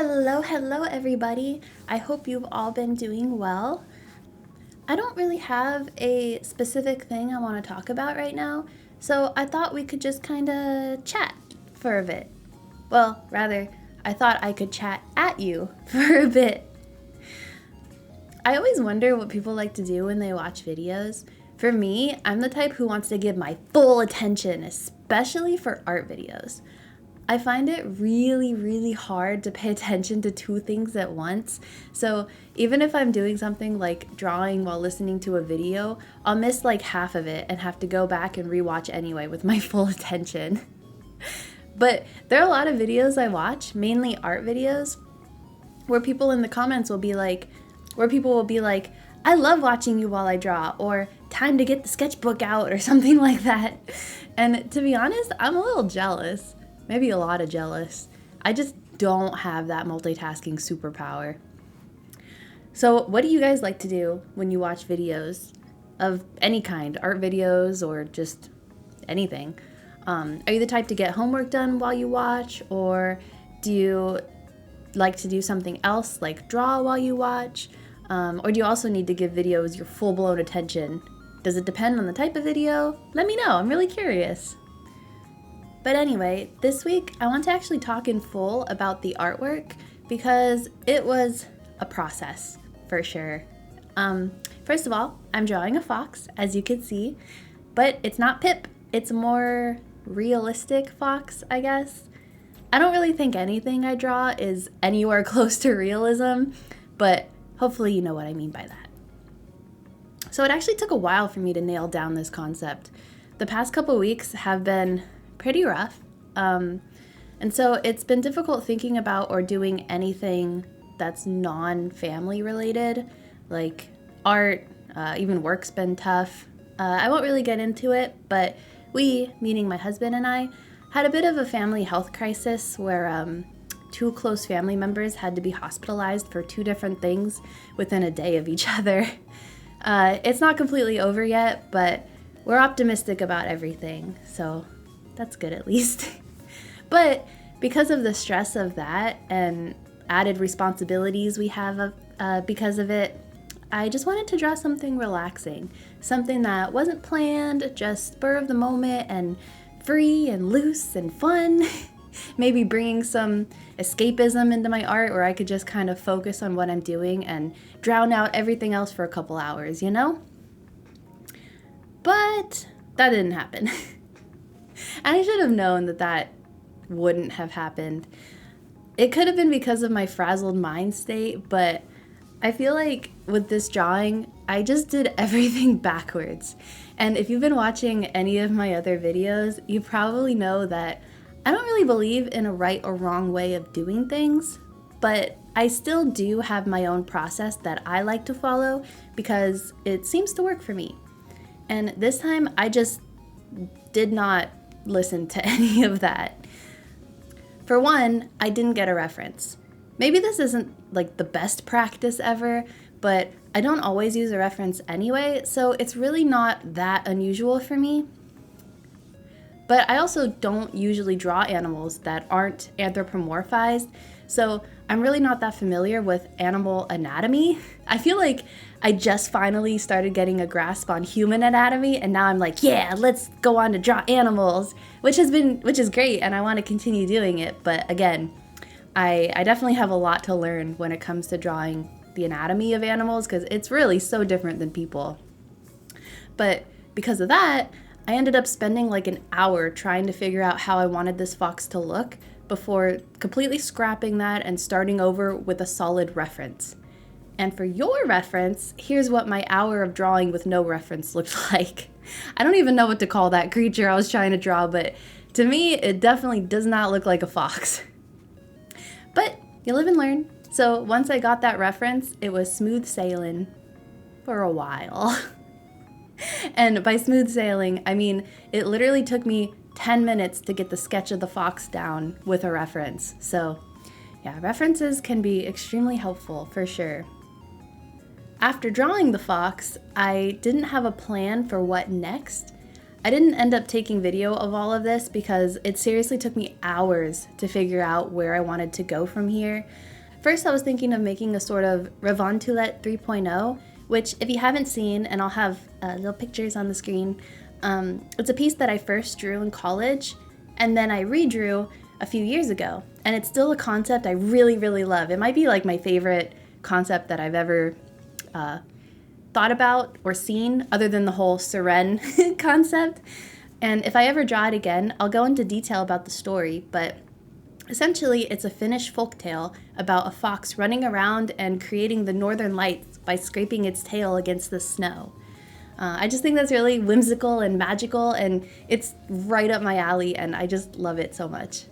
Hello everybody. I hope you've all been doing well. I don't really have a specific thing I want to talk about right now, so I thought we could just kind of chat for a bit. Well, rather, I thought I could chat at you for a bit. I always wonder what people like to do when they watch videos. For me, I'm the type who wants to give my full attention, especially for art videos. I find it really hard to pay attention to two things at once. So even if I'm doing something like drawing while listening to a video, I'll miss like half of it and have to go back and rewatch anyway with my full attention. But there are a lot of videos I watch, mainly art videos, where people in the comments will be like, I love watching you while I draw, or time to get the sketchbook out, or something like that. And to be honest, I'm a little jealous. Maybe a lot of jealous. I just don't have that multitasking superpower. So what do you guys like to do when you watch videos of any kind, art videos or just anything? Are you the type to get homework done while you watch, or do you like to do something else like draw while you watch? Or do you also need to give videos your full-blown attention? Does it depend on the type of video? Let me know, I'm really curious. But anyway, this week I want to actually talk in full about the artwork because it was a process, for sure. First of all, I'm drawing a fox, as you can see, but it's not Pip. It's a more realistic fox, I guess. I don't really think anything I draw is anywhere close to realism, but hopefully you know what I mean by that. So it actually took a while for me to nail down this concept. The past couple weeks have been pretty rough. And so it's been difficult thinking about or doing anything that's non-family related, like art, even work's been tough. I won't really get into it, but we, meaning my husband and I, had a bit of a family health crisis where two close family members had to be hospitalized for two different things within a day of each other. It's not completely over yet, but we're optimistic about everything, so that's good at least. But because of the stress of that and added responsibilities we have because of it, I just wanted to draw something relaxing, something that wasn't planned, just spur of the moment and free and loose and fun. Maybe bringing some escapism into my art where I could just kind of focus on what I'm doing and drown out everything else for a couple hours, you know? But that didn't happen. And I should have known that wouldn't have happened. It could have been because of my frazzled mind state, but I feel like with this drawing, I just did everything backwards. And if you've been watching any of my other videos, you probably know that I don't really believe in a right or wrong way of doing things, but I still do have my own process that I like to follow because it seems to work for me. And this time, I just did not listen to any of that. For one, I didn't get a reference. Maybe this isn't like the best practice ever, but I don't always use a reference anyway, so it's really not that unusual for me. But I also don't usually draw animals that aren't anthropomorphized, so I'm really not that familiar with animal anatomy. I feel like I just finally started getting a grasp on human anatomy, and now I'm like, yeah, let's go on to draw animals, which is great, and I want to continue doing it. But again, I definitely have a lot to learn when it comes to drawing the anatomy of animals because it's really so different than people. But because of that, I ended up spending like an hour trying to figure out how I wanted this fox to look before completely scrapping that and starting over with a solid reference. And for your reference, here's what my hour of drawing with no reference looked like. I don't even know what to call that creature I was trying to draw, but to me, it definitely does not look like a fox. But you live and learn. So once I got that reference, it was smooth sailing for a while. And by smooth sailing, I mean it literally took me 10 minutes to get the sketch of the fox down with a reference. So yeah, references can be extremely helpful for sure. After drawing the fox, I didn't have a plan for what next. I didn't end up taking video of all of this because it seriously took me hours to figure out where I wanted to go from here. First, I was thinking of making a sort of Ravontullet 3.0, which if you haven't seen, and I'll have little pictures on the screen, it's a piece that I first drew in college, and then I redrew a few years ago. And it's still a concept I really, really love. It might be like my favorite concept that I've ever thought about or seen, other than the whole Siren concept. And if I ever draw it again, I'll go into detail about the story, but essentially it's a Finnish folktale about a fox running around and creating the northern lights by scraping its tail against the snow. I just think that's really whimsical and magical, and it's right up my alley, and I just love it so much.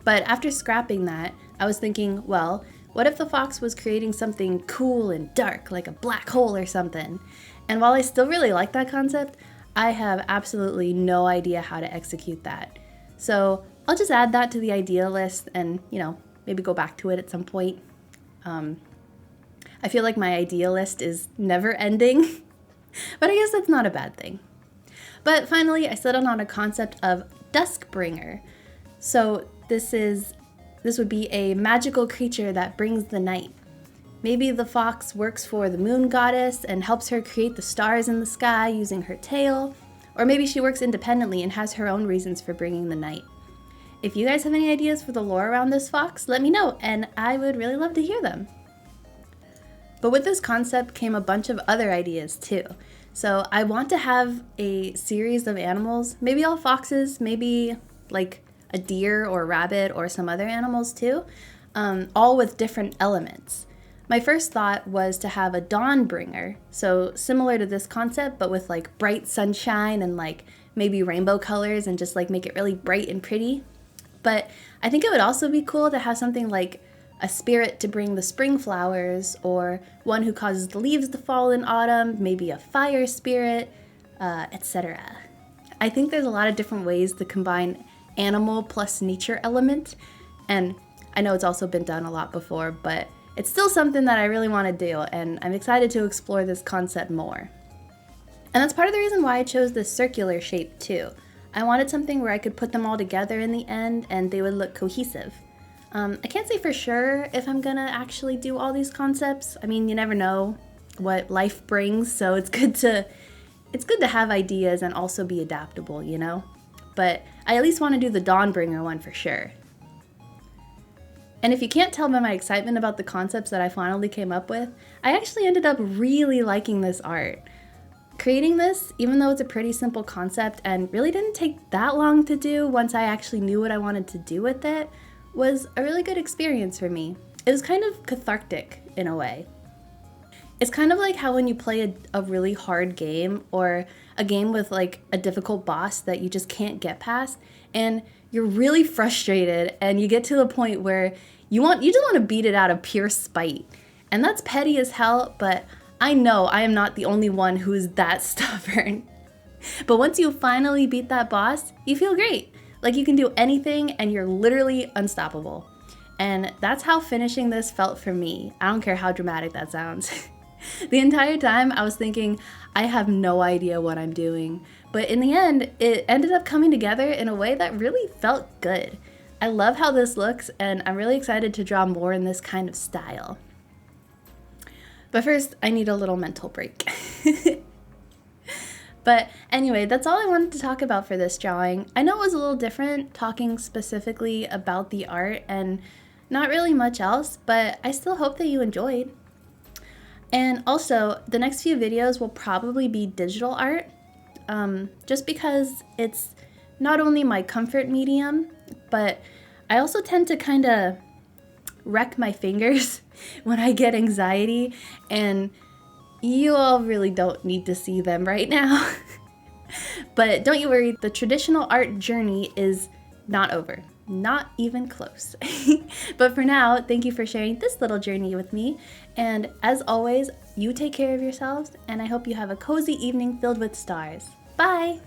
But after scrapping that, I was thinking, well, what if the fox was creating something cool and dark, like a black hole or something? And while I still really like that concept, I have absolutely no idea how to execute that. So I'll just add that to the idea list and, maybe go back to it at some point. I feel like my idea list is never ending, but I guess that's not a bad thing. But finally, I settled on a concept of Duskbringer. So this would be a magical creature that brings the night. Maybe the fox works for the moon goddess and helps her create the stars in the sky using her tail, or maybe she works independently and has her own reasons for bringing the night. If you guys have any ideas for the lore around this fox, let me know, and I would really love to hear them. But with this concept came a bunch of other ideas too. So I want to have a series of animals, maybe all foxes, maybe like a deer or a rabbit or some other animals too, all with different elements. My first thought was to have a Dawnbringer, so similar to this concept, but with like bright sunshine and like maybe rainbow colors and just like make it really bright and pretty. But I think it would also be cool to have something like a spirit to bring the spring flowers, or one who causes the leaves to fall in autumn, maybe a fire spirit, etc. I think there's a lot of different ways to combine animal plus nature element, and I know it's also been done a lot before, but it's still something that I really want to do, and I'm excited to explore this concept more. And that's part of the reason why I chose this circular shape too. I wanted something where I could put them all together in the end and they would look cohesive. I can't say for sure if I'm gonna actually do all these concepts. I mean, you never know what life brings, so it's good to have ideas and also be adaptable, But I at least want to do the Dawnbringer one for sure. And if you can't tell by my excitement about the concepts that I finally came up with, I actually ended up really liking this art. Creating this, even though it's a pretty simple concept and really didn't take that long to do once I actually knew what I wanted to do with it, was a really good experience for me. It was kind of cathartic in a way. It's kind of like how when you play a really hard game, or a game with like a difficult boss that you just can't get past, and you're really frustrated and you get to the point where you just want to beat it out of pure spite. And that's petty as hell, but I know I am not the only one who is that stubborn. But once you finally beat that boss, you feel great. Like you can do anything and you're literally unstoppable. And that's how finishing this felt for me. I don't care how dramatic that sounds. The entire time I was thinking, I have no idea what I'm doing. But in the end, it ended up coming together in a way that really felt good. I love how this looks, and I'm really excited to draw more in this kind of style. But first, I need a little mental break. But anyway, that's all I wanted to talk about for this drawing. I know it was a little different talking specifically about the art and not really much else, but I still hope that you enjoyed. And also, the next few videos will probably be digital art, just because it's not only my comfort medium, but I also tend to kind of wreck my fingers when I get anxiety, and you all really don't need to see them right now. But don't you worry, the traditional art journey is not over. Not even close. But for now, thank you for sharing this little journey with me. And as always, you take care of yourselves, and I hope you have a cozy evening filled with stars. Bye!